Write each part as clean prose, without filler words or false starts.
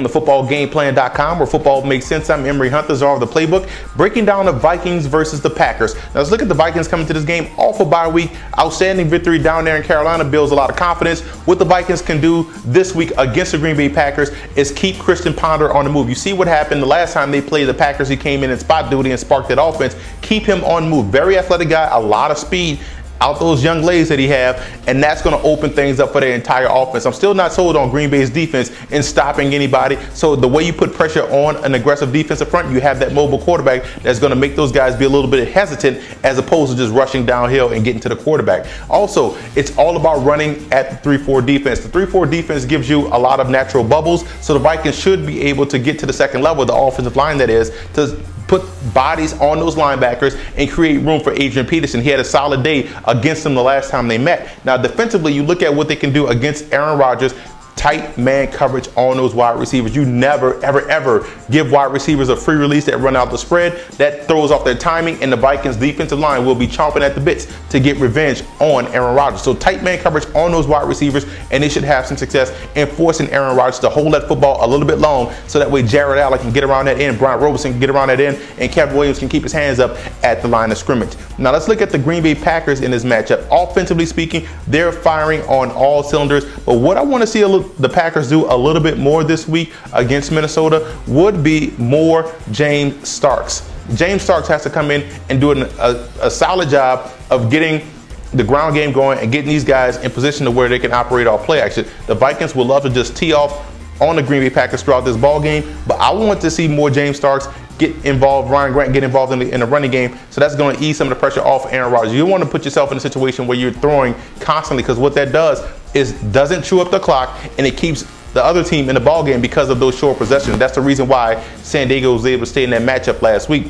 to footballgameplan.com, where football makes sense. I'm Emery Hunt, the czar of the playbook, breaking down the Vikings versus the Packers. Now let's look at the Vikings coming to this game off a bye week. Outstanding victory down there in Carolina builds a lot of confidence. What the Vikings can do this week against the Green Bay Packers is keep Christian Ponder on the move. You see what happened the last time they played the Packers. He came in spot duty and sparked that offense. Keep him on the move. Very athletic guy, a lot of speed out those young legs that he have, and that's going to open things up for their entire offense. I'm still not sold on Green Bay's defense in stopping anybody. So the way you put pressure on an aggressive defensive front, you have that mobile quarterback that's going to make those guys be a little bit hesitant as opposed to just rushing downhill and getting to the quarterback. Also, it's all about running at the 3-4 defense. The 3-4 defense gives you a lot of natural bubbles, so the Vikings should be able to get to the second level, the offensive line that is, to put bodies on those linebackers and create room for Adrian Peterson. He had a solid day against them the last time they met. Now defensively, you look at what they can do against Aaron Rodgers. Tight man coverage on those wide receivers. You never, ever give wide receivers a free release that run out the spread. That throws off their timing, and the Vikings defensive line will be chomping at the bits to get revenge on Aaron Rodgers. So tight man coverage on those wide receivers, and they should have some success in forcing Aaron Rodgers to hold that football a little bit long, so that way Jared Allen can get around that end, Brian Robertson can get around that end, and Kevin Williams can keep his hands up at the line of scrimmage. Now let's look at the Green Bay Packers in this matchup. Offensively speaking, they're firing on all cylinders, but what I want to see the Packers do a little bit more this week against Minnesota would be more James Starks. James Starks has to come in and do a solid job of getting the ground game going and getting these guys in position to where they can operate off play action. The Vikings would love to just tee off on the Green Bay Packers throughout this ball game, but I want to see more James Starks get involved, Ryan Grant get involved in the running game, so that's going to ease some of the pressure off Aaron Rodgers. You don't want to put yourself in a situation where you're throwing constantly, because what that does is doesn't chew up the clock, and it keeps the other team in the ball game because of those short possessions. That's the reason why San Diego was able to stay in that matchup last week.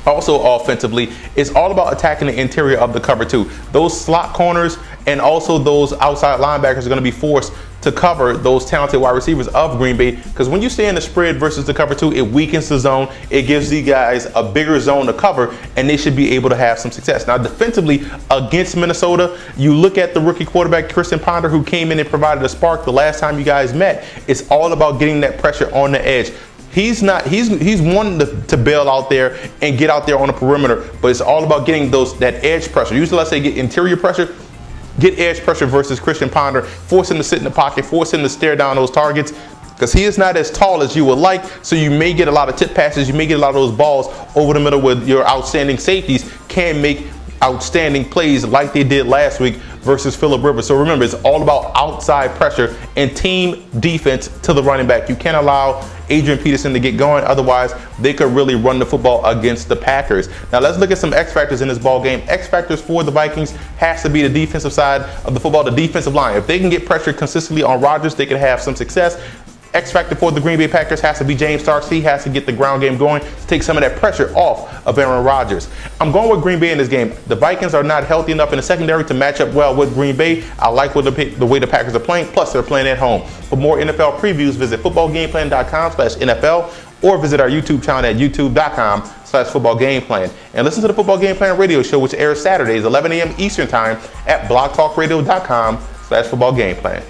Also offensively, it's all about attacking the interior of the cover two. Those slot corners and also those outside linebackers are going to be forced to cover those talented wide receivers of Green Bay, because when you stay in the spread versus the cover two, it weakens the zone. It gives these guys a bigger zone to cover, and they should be able to have some success. Now defensively against Minnesota, you look at the rookie quarterback Christian Ponder, who came in and provided a spark the last time you guys met. It's all about getting that pressure on the edge. He's one to bail out there and get out there on the perimeter, but it's all about getting that edge pressure. Usually let's say get interior pressure, get edge pressure versus Christian Ponder, force him to sit in the pocket, force him to stare down those targets, because he is not as tall as you would like, so you may get a lot of tip passes, you may get a lot of those balls over the middle with your outstanding safeties can make outstanding plays like they did last week versus Phillip Rivers. So remember, it's all about outside pressure and team defense to the running back. You can't allow Adrian Peterson to get going, otherwise they could really run the football against the Packers. Now let's look at some X factors in this ball game. X factors for the Vikings has to be the defensive side of the football, the defensive line. If they can get pressure consistently on Rodgers, they can have some success. X factor for the Green Bay Packers has to be James Starks. He has to get the ground game going to take some of that pressure off of Aaron Rodgers. I'm going with Green Bay in this game. The Vikings are not healthy enough in the secondary to match up well with Green Bay. I like the way the Packers are playing, plus they're playing at home. For more NFL previews, visit footballgameplan.com/NFL or visit our YouTube channel at youtube.com/footballgameplan. And listen to the Football Game Plan radio show, which airs Saturdays, 11 a.m. Eastern Time at blogtalkradio.com/footballgameplan.